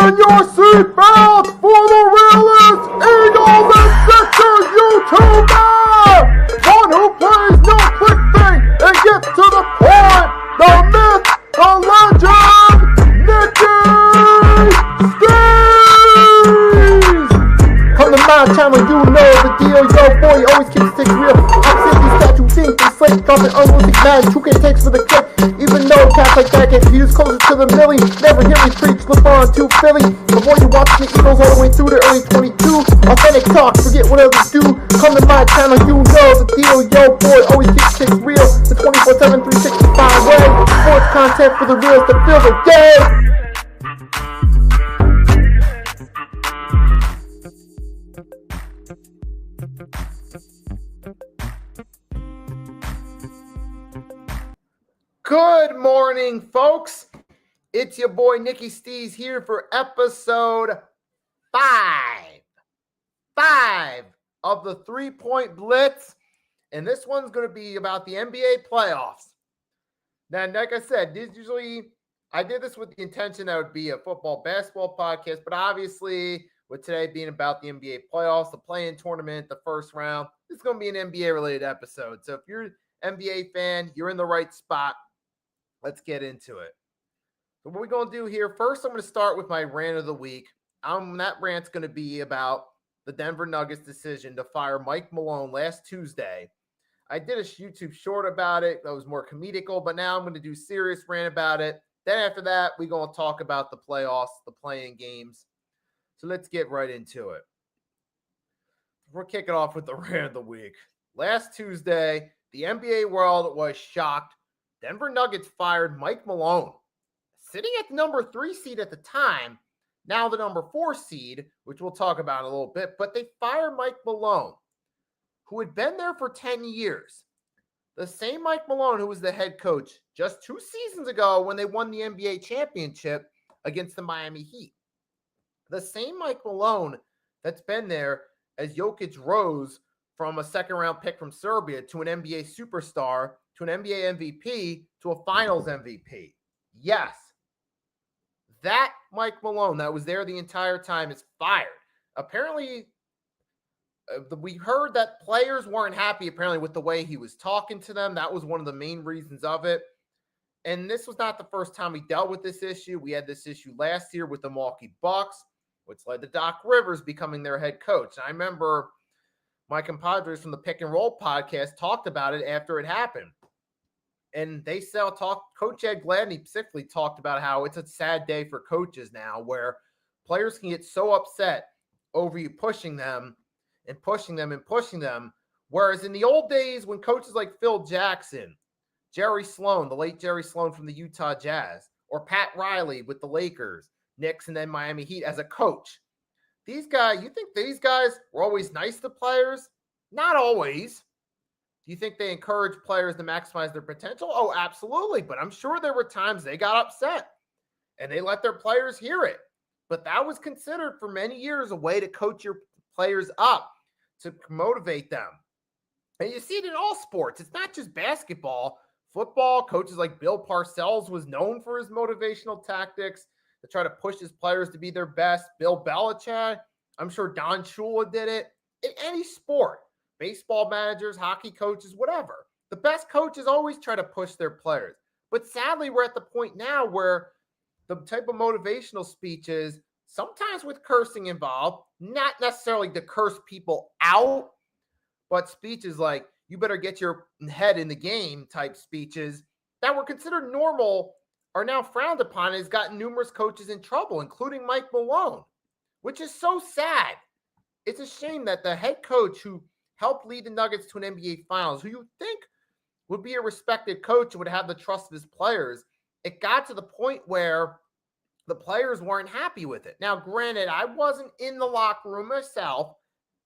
Fasten your seatbelts for the realest Eagles and Sixers YouTuber! One who plays no clickbait and gets to the point! The myth, the legend, Nicky Stees! Come to my channel, you know the deal. Yo, boy, always keeps things real. I'm simply statue think they slate, dropping unrealistic match. 2K takes for the clip. Even though cats like that get views closer to the milli, never hear me preach, look on to Philly. Before you watch the Eagles all the way through the early 22, authentic talk, forget what others do. Come to my channel, you know the deal. Yo, boy, always keeps things real. The 24/7, 365 way. Sports content for the reals that feel the day. Good morning, folks. It's your boy Nicky Stees here for episode 5 of the 3-Point Blitz. And this one's going to be about the NBA playoffs. Now, like I said, I did this with the intention that it would be a football basketball podcast, but obviously with today being about the NBA playoffs, the play-in tournament, the first round, this is going to be an NBA related episode. So if you're an NBA fan, you're in the right spot. Let's get into it. So what we're going to do here, first I'm going to start with my rant of the week. That rant's going to be about the Denver Nuggets decision to fire Mike Malone last Tuesday. I did a YouTube short about it that was more comedical, but now I'm going to do a serious rant about it. Then after that, we're going to talk about the playoffs, the play-in games. So let's get right into it. We're kicking off with the rant of the week. Last Tuesday, the NBA world was shocked. Denver Nuggets fired Mike Malone, sitting at the number 3 seed at the time, now the number 4 seed, which we'll talk about in a little bit, but they fired Mike Malone, who had been there for 10 years. The same Mike Malone who was the head coach just 2 seasons ago when they won the NBA championship against the Miami Heat. The same Mike Malone that's been there as Jokic rose from a second-round pick from Serbia to an NBA superstar, to an NBA MVP, to a finals MVP. Yes, that Mike Malone that was there the entire time is fired. Apparently, we heard that players weren't happy, apparently, with the way he was talking to them. That was one of the main reasons of it. And this was not the first time we dealt with this issue. We had this issue last year with the Milwaukee Bucks, which led to Doc Rivers becoming their head coach. And I remember my compadres from the Pick and Roll podcast talked about it after it happened. And they Coach Ed Gladney specifically talked about how it's a sad day for coaches now where players can get so upset over you pushing them and pushing them and pushing them. Whereas in the old days when coaches like Phil Jackson, Jerry Sloan, the late Jerry Sloan from the Utah Jazz, or Pat Riley with the Lakers, Knicks, and then Miami Heat as a coach, these guys, you think these guys were always nice to players? Not always. Do you think they encourage players to maximize their potential? Oh, absolutely. But I'm sure there were times they got upset and they let their players hear it. But that was considered for many years a way to coach your players up, to motivate them. And you see it in all sports. It's not just basketball. Football, coaches like Bill Parcells was known for his motivational tactics to try to push his players to be their best. Bill Belichick, I'm sure Don Shula did it. In any sport. Baseball managers, hockey coaches, whatever. The best coaches always try to push their players. But sadly, we're at the point now where the type of motivational speeches, sometimes with cursing involved, not necessarily to curse people out, but speeches like, you better get your head in the game type speeches that were considered normal are now frowned upon and has gotten numerous coaches in trouble, including Mike Malone, which is so sad. It's a shame that the head coach who helped lead the Nuggets to an NBA Finals, who you think would be a respected coach and would have the trust of his players, it got to the point where the players weren't happy with it. Now, granted, I wasn't in the locker room myself.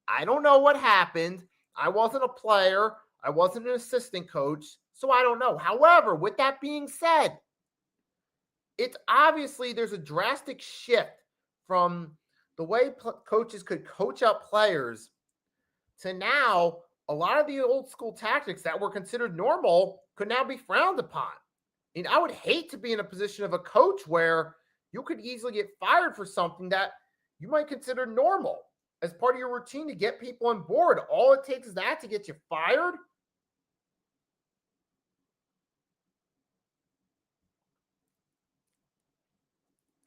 I don't know what happened. I wasn't a player. I wasn't an assistant coach, so I don't know. However, with that being said, it's obviously there's a drastic shift from the way coaches could coach up players to now a lot of the old school tactics that were considered normal could now be frowned upon. I mean, I would hate to be in a position of a coach where you could easily get fired for something that you might consider normal as part of your routine to get people on board. All it takes is that to get you fired.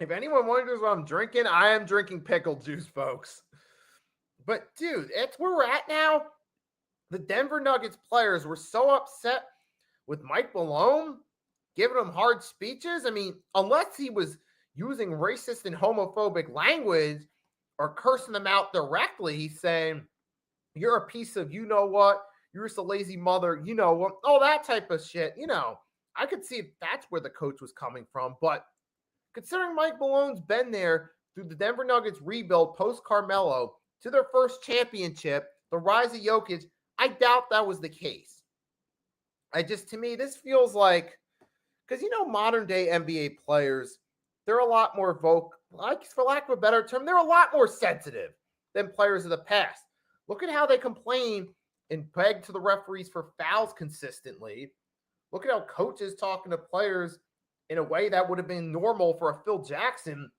If anyone wonders what I'm drinking, I am drinking pickle juice, folks. But dude, that's where we're at now. The Denver Nuggets players were so upset with Mike Malone giving them hard speeches. I mean, unless he was using racist and homophobic language or cursing them out directly, he's saying, you're a piece of you know what, you're just a lazy mother, you know what, all that type of shit. I could see if that's where the coach was coming from. But considering Mike Malone's been there through the Denver Nuggets rebuild post Carmelo to their first championship, the rise of Jokic, I doubt that was the case. To me, this feels like, because modern day NBA players, they're a lot more for lack of a better term, they're a lot more sensitive than players of the past. Look at how they complain and beg to the referees for fouls consistently. Look at how coaches talking to players in a way that would have been normal for a Phil Jackson.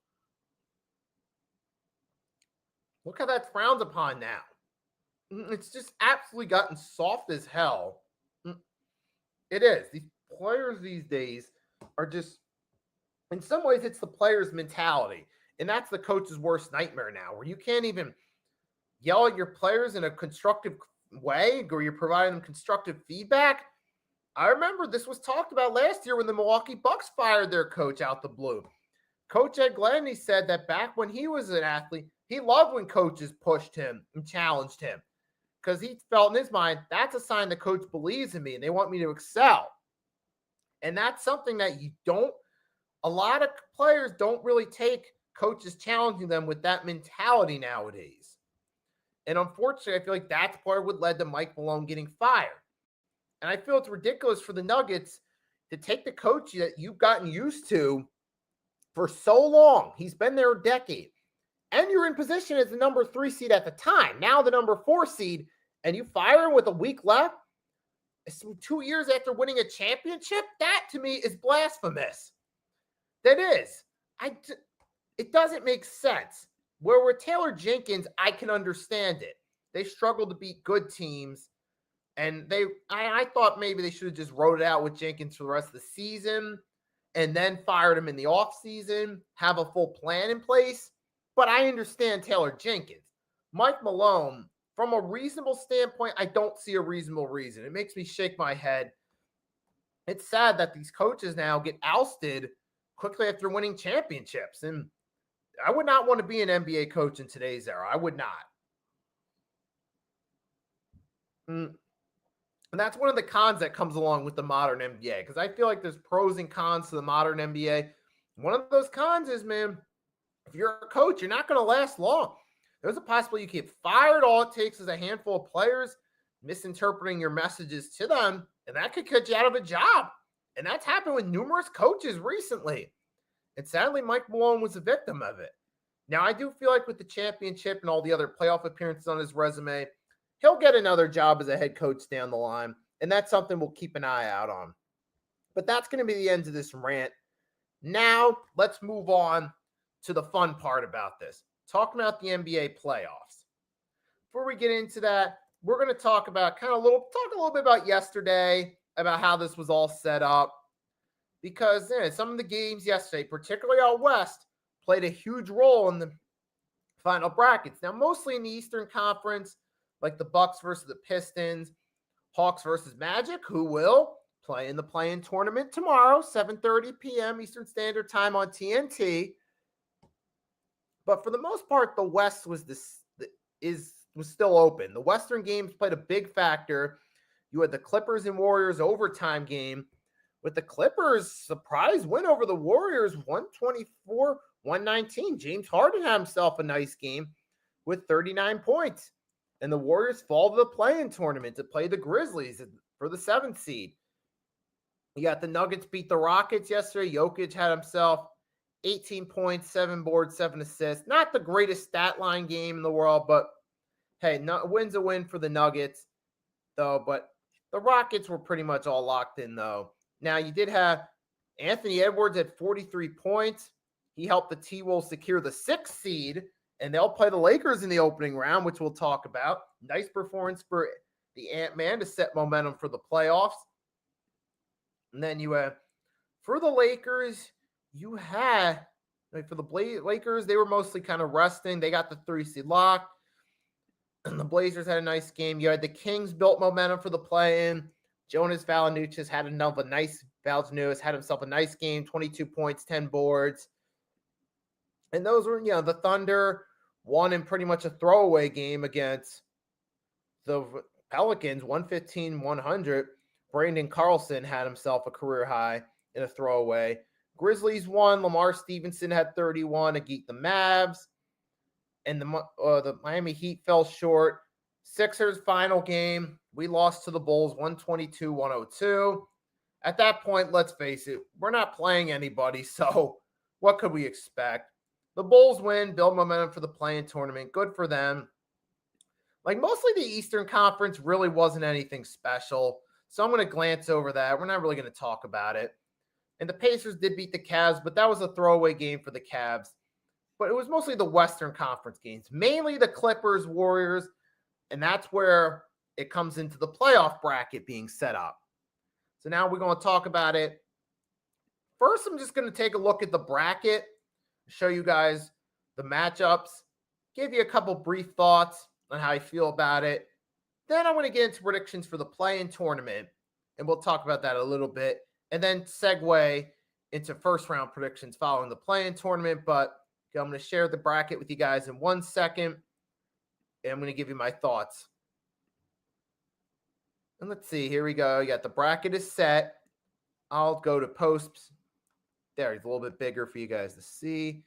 Look how that's frowned upon now. It's just absolutely gotten soft as hell. It is. These players these days are just, in some ways, it's the player's mentality. And that's the coach's worst nightmare now, where you can't even yell at your players in a constructive way, or you're providing them constructive feedback. I remember this was talked about last year when the Milwaukee Bucks fired their coach out the blue. Coach Ed Gladney said that back when he was an athlete, he loved when coaches pushed him and challenged him because he felt in his mind, that's a sign the coach believes in me and they want me to excel. And that's something that a lot of players don't really take coaches challenging them with that mentality nowadays. And unfortunately, I feel like that's part of what led to Mike Malone getting fired. And I feel it's ridiculous for the Nuggets to take the coach that you've gotten used to for so long. He's been there a decade. And you're in position as the number 3 seed at the time. Now the number 4 seed, and you fire him with a week left. 2 years after winning a championship? That, to me, is blasphemous. That is. It doesn't make sense. Where with Taylor Jenkins, I can understand it. They struggled to beat good teams. And I thought maybe they should have just wrote it out with Jenkins for the rest of the season and then fired him in the offseason, have a full plan in place. But I understand Taylor Jenkins. Mike Malone, from a reasonable standpoint, I don't see a reasonable reason. It makes me shake my head. It's sad that these coaches now get ousted quickly after winning championships. And I would not want to be an NBA coach in today's era. I would not. And that's one of the cons that comes along with the modern NBA, because I feel like there's pros and cons to the modern NBA. One of those cons is, man, if you're a coach, you're not going to last long. There's a possibility you get fired. All it takes is a handful of players misinterpreting your messages to them, and that could cut you out of a job. And that's happened with numerous coaches recently. And sadly, Mike Malone was a victim of it. Now, I do feel like with the championship and all the other playoff appearances on his resume, he'll get another job as a head coach down the line, and that's something we'll keep an eye out on. But that's going to be the end of this rant. Now, let's move on to the fun part about this, talking about the NBA playoffs. Before we get into that, we're going to talk about talk a little bit about yesterday, about how this was all set up, because some of the games yesterday, particularly out west, played a huge role in the final brackets. Now, mostly in the Eastern Conference, like the Bucks versus the Pistons, Hawks versus Magic, who will play in the play-in tournament tomorrow, 7:30 p.m. Eastern Standard Time on TNT. But for the most part, the West was still open. The Western games played a big factor. You had the Clippers and Warriors overtime game, with the Clippers surprise win over the Warriors, 124-119. James Harden had himself a nice game with 39 points. And the Warriors fall to the play-in tournament to play the Grizzlies for the 7th seed. You got the Nuggets beat the Rockets yesterday. Jokic had himself 18 points, 7 boards, 7 assists. Not the greatest stat line game in the world, but hey, win's a win for the Nuggets, though. But the Rockets were pretty much all locked in, though. Now, you did have Anthony Edwards at 43 points. He helped the T-Wolves secure the 6th seed, and they'll play the Lakers in the opening round, which we'll talk about. Nice performance for the Ant-Man to set momentum for the playoffs. And then you have, for the Lakers, you had, for the Lakers, they were mostly kind of resting. They got the 3 seed locked. And the Blazers had a nice game. You had the Kings built momentum for the play-in. Jonas Valanciunas had himself a nice game, 22 points, 10 boards. And those were, the Thunder won in pretty much a throwaway game against the Pelicans, 115-100. Brandon Carlson had himself a career high in a throwaway. Grizzlies won. Lamar Stevenson had 31 to beat the Mavs. And the Miami Heat fell short. Sixers final game, we lost to the Bulls 122-102. At that point, let's face it, we're not playing anybody, so what could we expect? The Bulls win, build momentum for the play-in tournament. Good for them. Mostly the Eastern Conference really wasn't anything special, so I'm going to glance over that. We're not really going to talk about it. And the Pacers did beat the Cavs, but that was a throwaway game for the Cavs. But it was mostly the Western Conference games, mainly the Clippers, Warriors, and that's where it comes into the playoff bracket being set up. So now we're going to talk about it. First, I'm just going to take a look at the bracket, show you guys the matchups, give you a couple brief thoughts on how I feel about it. Then I'm going to get into predictions for the play-in tournament, and we'll talk about that a little bit, and then segue into first-round predictions following the play-in tournament. But I'm going to share the bracket with you guys in 1 second, and I'm going to give you my thoughts. And let's see, here we go. You got the bracket is set. I'll go to posts. There, it's a little bit bigger for you guys to see.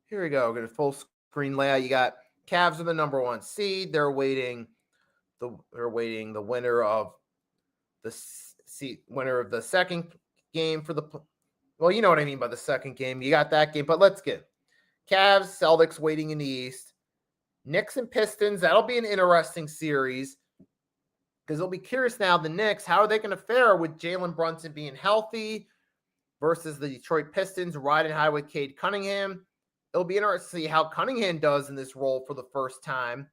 Here we go. We're going to full screen layout. You got Cavs are the number 1 seed. They're waiting the winner of the second game for the, well, you know what I mean by the second game. You got that game, but let's get Cavs, Celtics waiting in the East. Knicks and Pistons, that'll be an interesting series because they'll be curious now, the Knicks, how are they going to fare with Jalen Brunson being healthy versus the Detroit Pistons riding high with Cade Cunningham. It'll be interesting to see how Cunningham does in this role for the first time.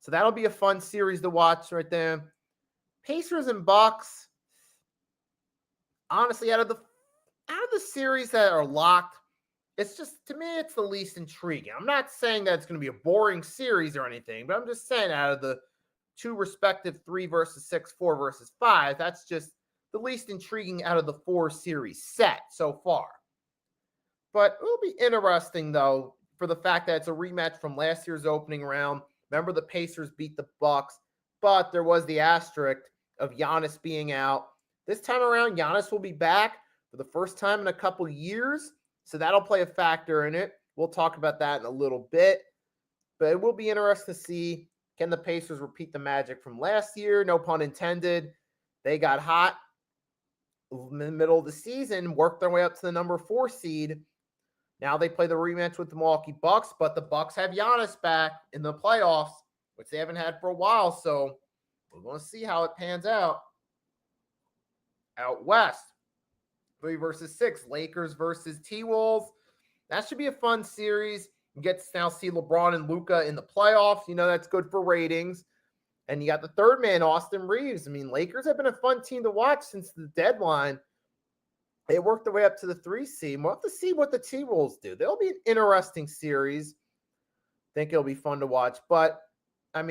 So that'll be a fun series to watch right there. Pacers and Bucks, honestly, out of the series that are locked, it's just, to me, it's the least intriguing. I'm not saying that it's going to be a boring series or anything, but I'm just saying out of the 2 respective 3 versus 6, 4 versus 5, that's just the least intriguing out of the 4 series set so far. But it'll be interesting, though, for the fact that it's a rematch from last year's opening round. Remember, the Pacers beat the Bucks, but there was the asterisk of Giannis being out. This time around, Giannis will be back for the first time in a couple years, so that'll play a factor in it. We'll talk about that in a little bit, but it will be interesting to see, can the Pacers repeat the magic from last year? No pun intended. They got hot in the middle of the season, worked their way up to the number 4 seed. Now they play the rematch with the Milwaukee Bucks, but the Bucks have Giannis back in the playoffs, which they haven't had for a while, so we're going to see how it pans out. Out west, 3 versus 6, Lakers versus T-Wolves. That should be a fun series. You get to now see LeBron and Luka in the playoffs. That's good for ratings. And you got the third man, Austin Reeves. Lakers have been a fun team to watch since the deadline. They worked their way up to the 3 seed. We'll have to see what the T-Wolves do. They'll be an interesting series. I think it'll be fun to watch. But,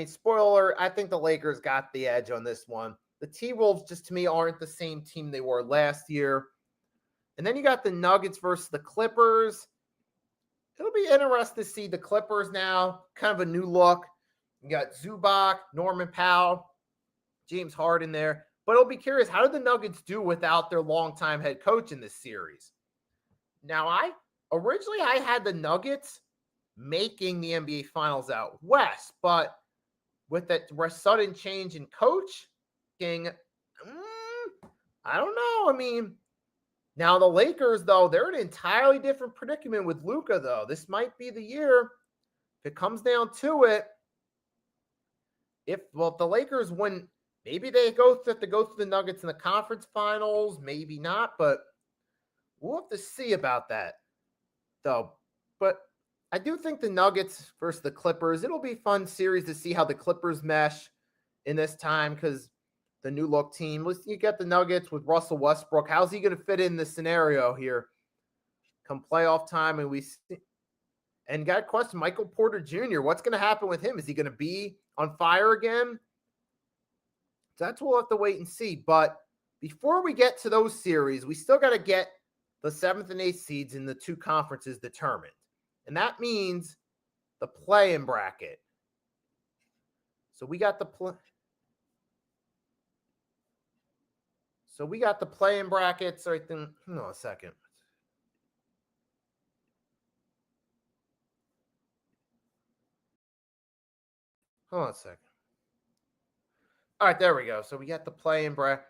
spoiler, I think the Lakers got the edge on this one. The T-Wolves, just to me, aren't the same team they were last year. And then you got the Nuggets versus the Clippers. It'll be interesting to see the Clippers now, kind of a new look. You got Zubac, Norman Powell, James Harden there. But it'll be curious, how did the Nuggets do without their longtime head coach in this series? Now, I had the Nuggets making the NBA Finals out west, but with that sudden change in coaching, I don't know. Now the Lakers, though, they're in an entirely different predicament with Luka, though. This might be the year, if it comes down to it, if the Lakers win Maybe they have to go through the Nuggets in the conference finals, maybe not, but we'll have to see about that, though. But I do think the Nuggets versus the Clippers, it'll be a fun series to see how the Clippers mesh in this time because the new look team. You get the Nuggets with Russell Westbrook. How's he going to fit in this scenario here come playoff time? And we see, and got a question, Michael Porter Jr., what's going to happen with him? Is he going to be on fire again? So that's what we'll have to wait and see. But before we get to those series, we still got to get the 7th and 8th seeds in the two conferences determined. And that means the play-in bracket. So we got the play-in brackets right then. Hold on a second. Hold on a second. All right, there we go. So we got the play-in bracket.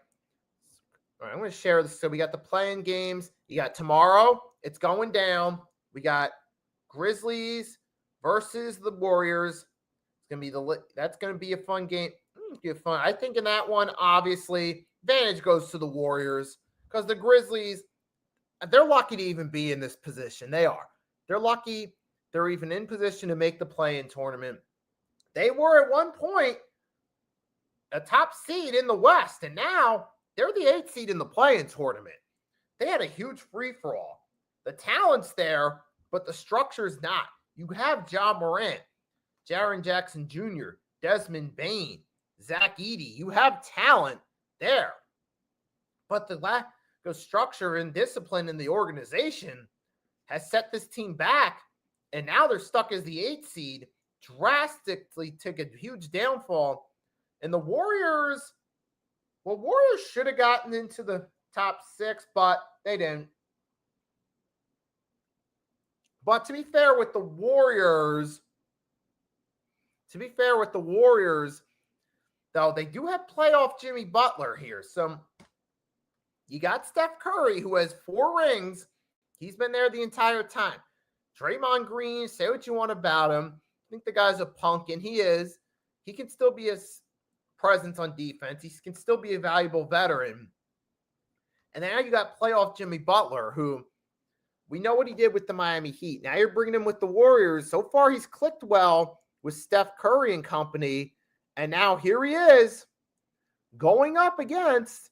All right, I'm going to share this. So we got the play-in games. You got tomorrow. It's going down. We got Grizzlies versus the Warriors. That's going to be a fun game. Fun. I think in that one, obviously, advantage goes to the Warriors because the Grizzlies, they're lucky to even be in this position. They are. They're lucky they're even in position to make the play-in tournament. They were at one point a top seed in the West, and now they're the 8th seed in the play-in tournament. They had a huge free-for-all. The talent's there, but the structure's not. You have Ja Morant, Jaren Jackson Jr., Desmond Bane, Zach Edey. You have talent there. But the lack of structure and discipline in the organization has set this team back, and now they're stuck as the 8th seed, drastically took a huge downfall. And the Warriors should have gotten into the top 6, but they didn't. But to be fair with the Warriors, though, they do have playoff Jimmy Butler here. So you got Steph Curry, who has 4 rings. He's been there the entire time. Draymond Green, say what you want about him. I think the guy's a punk, and he is. He can still be a presence on defense. He can still be a valuable veteran. And now you got playoff Jimmy Butler, who we know what he did with the Miami Heat. Now you're bringing him with the Warriors. So far, he's clicked well with Steph Curry and company. And now here he is going up against,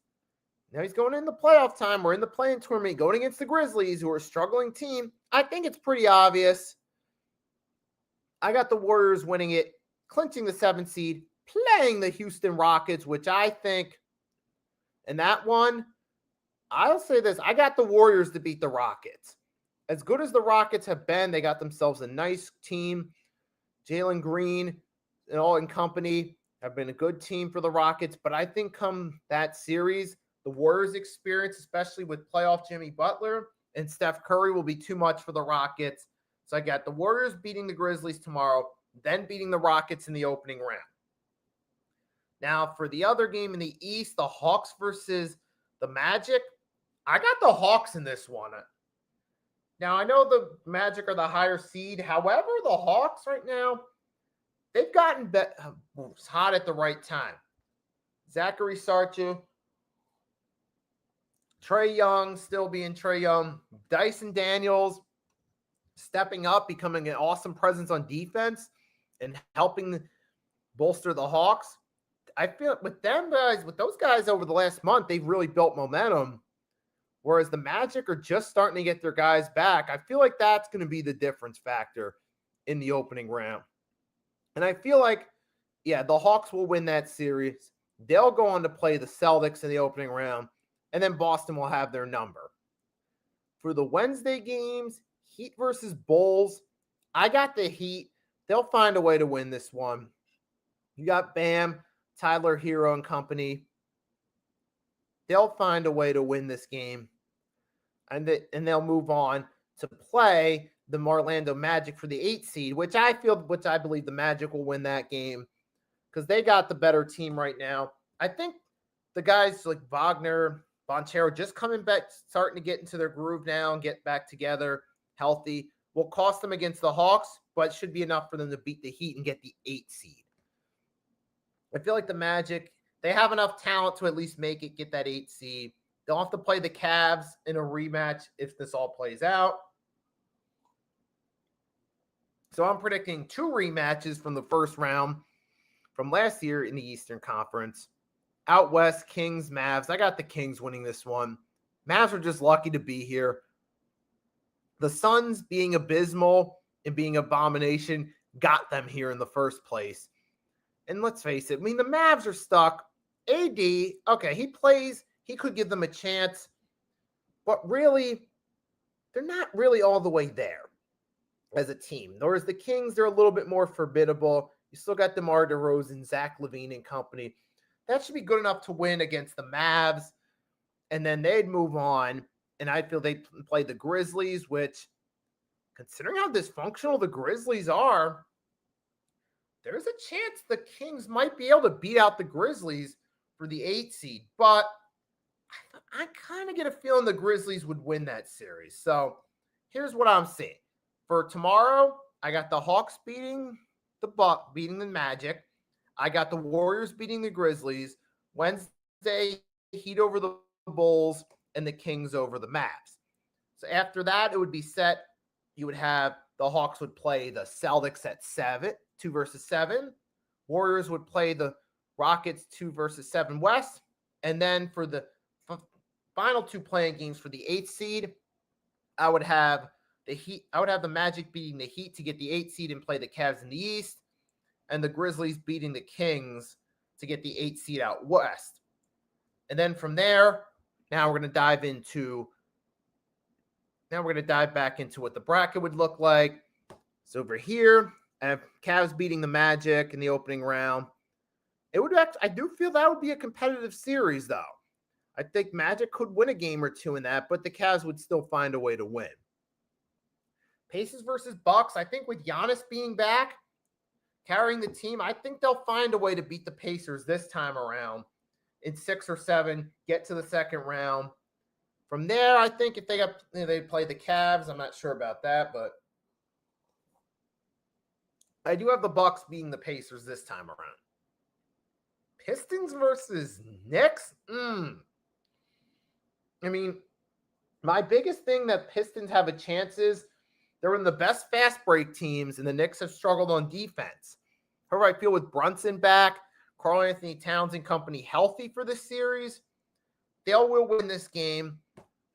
now he's going in the playoff time. We're in the play-in tournament, going against the Grizzlies, who are a struggling team. I think it's pretty obvious. I got the Warriors winning it, clinching the 7th seed, playing the Houston Rockets, which I think, in that one, I'll say this, I got the Warriors to beat the Rockets. As good as the Rockets have been, they got themselves a nice team. Jalen Green and all in company have been a good team for the Rockets, but I think come that series, the Warriors' experience, especially with playoff Jimmy Butler and Steph Curry, will be too much for the Rockets. So I got the Warriors beating the Grizzlies tomorrow, then beating the Rockets in the opening round. Now, for the other game in the East, the Hawks versus the Magic, I got the Hawks in this one. Now, I know the Magic are the higher seed. However, the Hawks right now, they've gotten hot at the right time. Zachary Sarchu, Trae Young still being Trae Young, Dyson Daniels stepping up, becoming an awesome presence on defense and helping bolster the Hawks. I feel with those guys over the last month, they've really built momentum. Whereas the Magic are just starting to get their guys back. I feel like that's going to be the difference factor in the opening round. And I feel like, yeah, the Hawks will win that series. They'll go on to play the Celtics in the opening round. And then Boston will have their number. For the Wednesday games, Heat versus Bulls, I got the Heat. They'll find a way to win this one. You got Bam, Tyler Hero and company. They'll find a way to win this game. And they'll move on to play the Orlando Magic for the 8th seed, which I believe the Magic will win that game because they got the better team right now. I think the guys like Wagner, Bonchero just coming back, starting to get into their groove now and get back together healthy. Will cost them against the Hawks, but should be enough for them to beat the Heat and get the 8th seed. I feel like the Magic They have enough talent to at least make it, get that 8 seed. They'll have to play the Cavs in a rematch if this all plays out. So I'm predicting 2 rematches from the first round from last year in the Eastern Conference. Out West, Kings, Mavs. I got the Kings winning this one. Mavs are just lucky to be here. The Suns being abysmal and being abomination got them here in the first place. And let's face it, I mean, the Mavs are stuck. AD, okay, he plays. He could give them a chance. But really, they're not really all the way there as a team. Whereas the Kings, they're a little bit more formidable. You still got DeMar DeRozan, Zach LaVine and company. That should be good enough to win against the Mavs. And then they'd move on. And I feel they'd play the Grizzlies, which, considering how dysfunctional the Grizzlies are, there's a chance the Kings might be able to beat out the Grizzlies for the 8 seed. But I kind of get a feeling the Grizzlies would win that series. So here's what I'm saying. For tomorrow, I got the Hawks beating the Magic. I got the Warriors beating the Grizzlies. Wednesday, Heat over the Bulls, and the Kings over the Mavs. So after that, it would be set. You would have the Hawks would play the Celtics at 7, 2 versus 7. Warriors would play the Rockets 2 versus 7 West. And then for the final 2 playing games for the 8th seed, I would have the Magic beating the Heat to get the 8th seed and play the Cavs in the East, and the Grizzlies beating the Kings to get the 8th seed out West. And then from there, now we're going to dive back into what the bracket would look like. So over here, I have Cavs beating the Magic in the opening round. I do feel that would be a competitive series, though. I think Magic could win a game or 2 in that, but the Cavs would still find a way to win. Pacers versus Bucks. I think with Giannis being back, carrying the team, I think they'll find a way to beat the Pacers this time around in 6 or 7, get to the second round. From there, I think if they play the Cavs, I'm not sure about that, but I do have the Bucks beating the Pacers this time around. Pistons versus Knicks? I mean, my biggest thing that Pistons have a chance is they're in the best fast break teams, and the Knicks have struggled on defense. However, I feel with Brunson back, Karl Anthony Towns and company healthy for this series, they will win this game,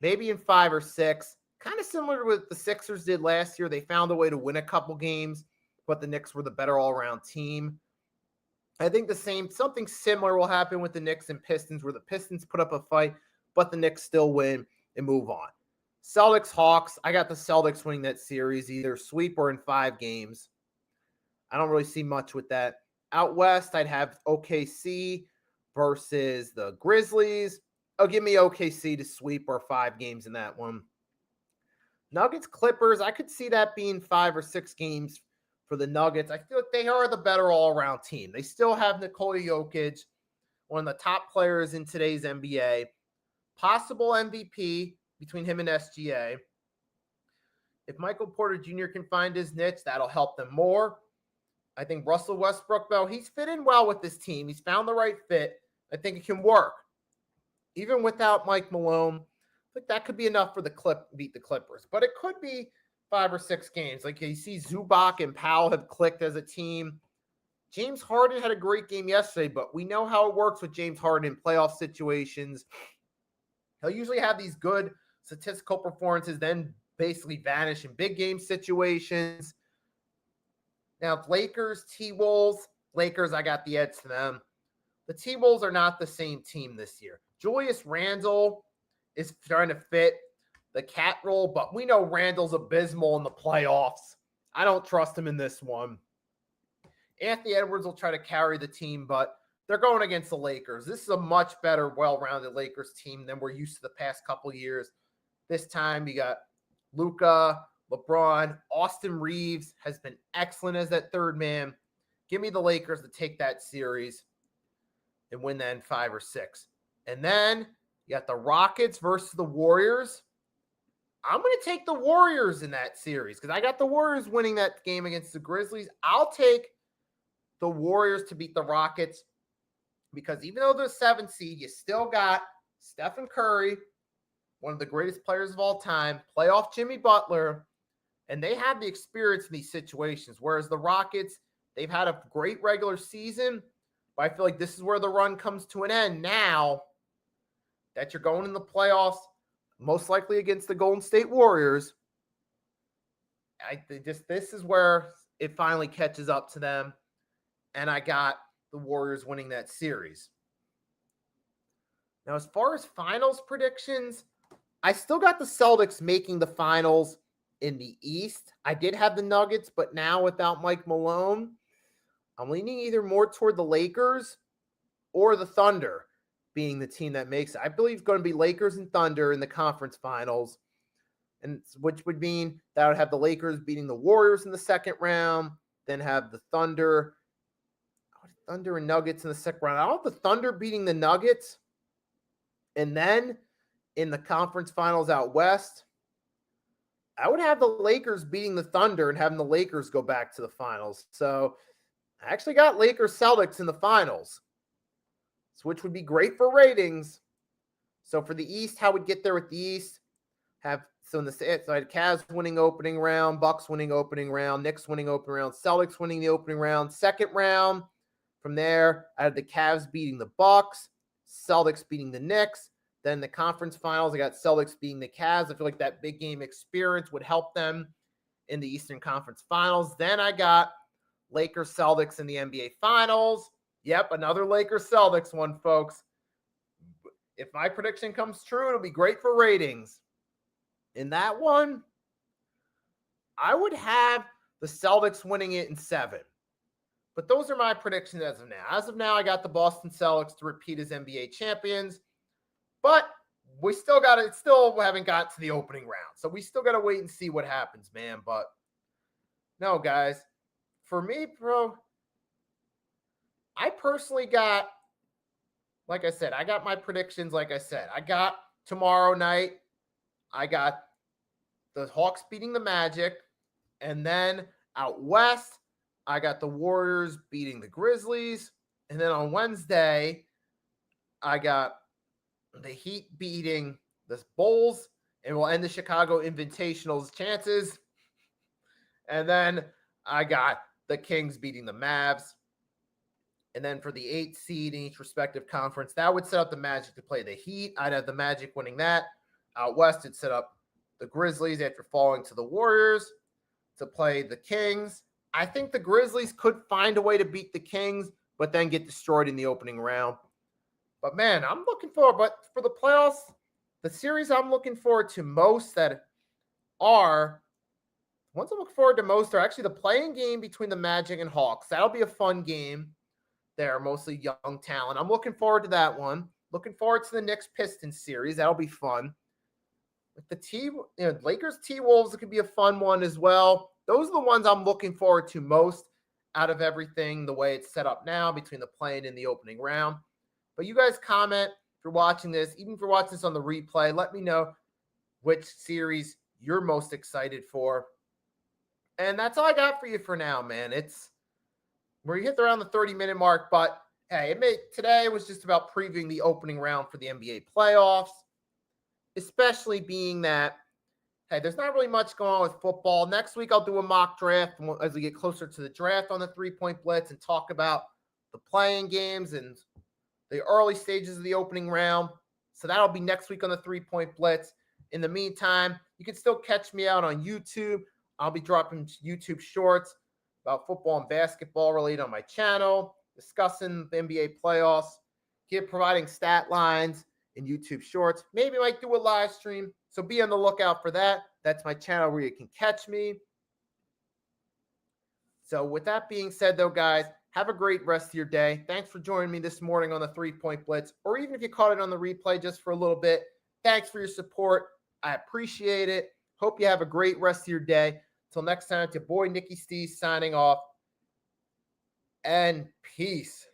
maybe in 5 or 6. Kind of similar to what the Sixers did last year. They found a way to win a couple games, but the Knicks were the better all-around team. I think something similar will happen with the Knicks and Pistons, where the Pistons put up a fight, but the Knicks still win and move on. Celtics, Hawks. I got the Celtics winning that series, either sweep or in 5 games. I don't really see much with that. Out West, I'd have OKC versus the Grizzlies. Oh, give me OKC to sweep or 5 games in that one. Nuggets, Clippers. I could see that being 5 or 6 games for the Nuggets. I feel like they are the better all-around team. They still have Nikola Jokic, one of the top players in today's NBA. Possible MVP between him and SGA. If Michael Porter Jr. can find his niche, that'll help them more. I think Russell Westbrook, though, he's fit in well with this team. He's found the right fit. I think it can work. Even without Mike Malone, I think that could be enough for beat the Clippers. But it could be 5 or 6 games. Like you see Zubac and Powell have clicked as a team. James Harden had a great game yesterday, but we know how it works with James Harden in playoff situations. He'll usually have these good statistical performances, then basically vanish in big game situations. Now, Lakers, T-Wolves, I got the edge to them. The T-Wolves are not the same team this year. Julius Randle is trying to fit the cat role, but we know Randle's abysmal in the playoffs. I don't trust him in this one. Anthony Edwards will try to carry the team, but they're going against the Lakers. This is a much better, well-rounded Lakers team than we're used to the past couple years. This time, you got Luka, LeBron, Austin Reeves has been excellent as that third man. Give me the Lakers to take that series and win that in 5 or 6. And then you got the Rockets versus the Warriors. I'm going to take the Warriors in that series because I got the Warriors winning that game against the Grizzlies. I'll take the Warriors to beat the Rockets. because even though they're 7th seed, you still got Stephen Curry, one of the greatest players of all time, playoff Jimmy Butler, and they have the experience in these situations. Whereas the Rockets, they've had a great regular season, but I feel like this is where the run comes to an end now that you're going in the playoffs, most likely against the Golden State Warriors. This is where it finally catches up to them, and I got the Warriors winning that series. Now, as far as finals predictions, I still got the Celtics making the finals in the East. I did have the Nuggets, but now without Mike Malone, I'm leaning either more toward the Lakers or the Thunder being the team that makes it. I believe it's going to be Lakers and Thunder in the conference finals, and which would mean that would have the Lakers beating the Warriors in the second round, then have the Thunder and Nuggets in the second round. I want the Thunder beating the Nuggets, and then in the conference finals out west, I would have the Lakers beating the Thunder and having the Lakers go back to the finals. So I actually got Lakers Celtics in the finals, which would be great for ratings. So for the East, how would get there with the East? So I had Cavs winning opening round, Bucks winning opening round, Knicks winning opening round, Celtics winning the opening round. Second round, from there, I had the Cavs beating the Bucks, Celtics beating the Knicks. Then the conference finals, I got Celtics beating the Cavs. I feel like that big game experience would help them in the Eastern Conference Finals. Then I got Lakers Celtics in the NBA Finals. Yep, another Lakers Celtics one, folks. If my prediction comes true, it'll be great for ratings. In that one, I would have the Celtics winning it in 7. But those are my predictions as of now. As of now, I got the Boston Celtics to repeat as NBA champions. But we still haven't got to the opening round. So we still got to wait and see what happens, man. But no, guys, for me, bro, I personally got, like I said, I got my predictions. Like I said, I got tomorrow night, I got the Hawks beating the Magic. And then out west, I got the Warriors beating the Grizzlies. And then on Wednesday, I got the Heat beating the Bulls, and we'll end the Chicago Invitational's chances. And then I got the Kings beating the Mavs. And then for the 8th seed in each respective conference, that would set up the Magic to play the Heat. I'd have the Magic winning that. Out west, it'd set up the Grizzlies after falling to the Warriors to play the Kings. I think the Grizzlies could find a way to beat the Kings, but then get destroyed in the opening round. But, man, I'm looking forward. But for the playoffs, the series I'm looking forward to most ones I'm looking forward to most are actually the playing game between the Magic and Hawks. That'll be a fun game. They're mostly young talent. I'm looking forward to that one. Looking forward to the Knicks Pistons series. That'll be fun. The Lakers T-Wolves, it could be a fun one as well. Those are the ones I'm looking forward to most out of everything, the way it's set up now between the playing and the opening round. But you guys comment if you're watching this, even if you're watching this on the replay, let me know which series you're most excited for. And that's all I got for you for now, man. We're hit around the 30-minute mark, but hey, today was just about previewing the opening round for the NBA playoffs, especially being that, hey, there's not really much going on with football. Next week, I'll do a mock draft as we get closer to the draft on the 3-point blitz and talk about the playing games and the early stages of the opening round. So that'll be next week on the 3-point blitz. In the meantime, you can still catch me out on YouTube. I'll be dropping YouTube shorts about football and basketball related on my channel, discussing the NBA playoffs, providing stat lines in YouTube shorts. Maybe I might do a live stream. So be on the lookout for that. That's my channel where you can catch me. So with that being said, though, guys, have a great rest of your day. Thanks for joining me this morning on the 3-point blitz, or even if you caught it on the replay just for a little bit, thanks for your support. I appreciate it. Hope you have a great rest of your day. Till next time, it's your boy, Nicky Stees, signing off. And peace.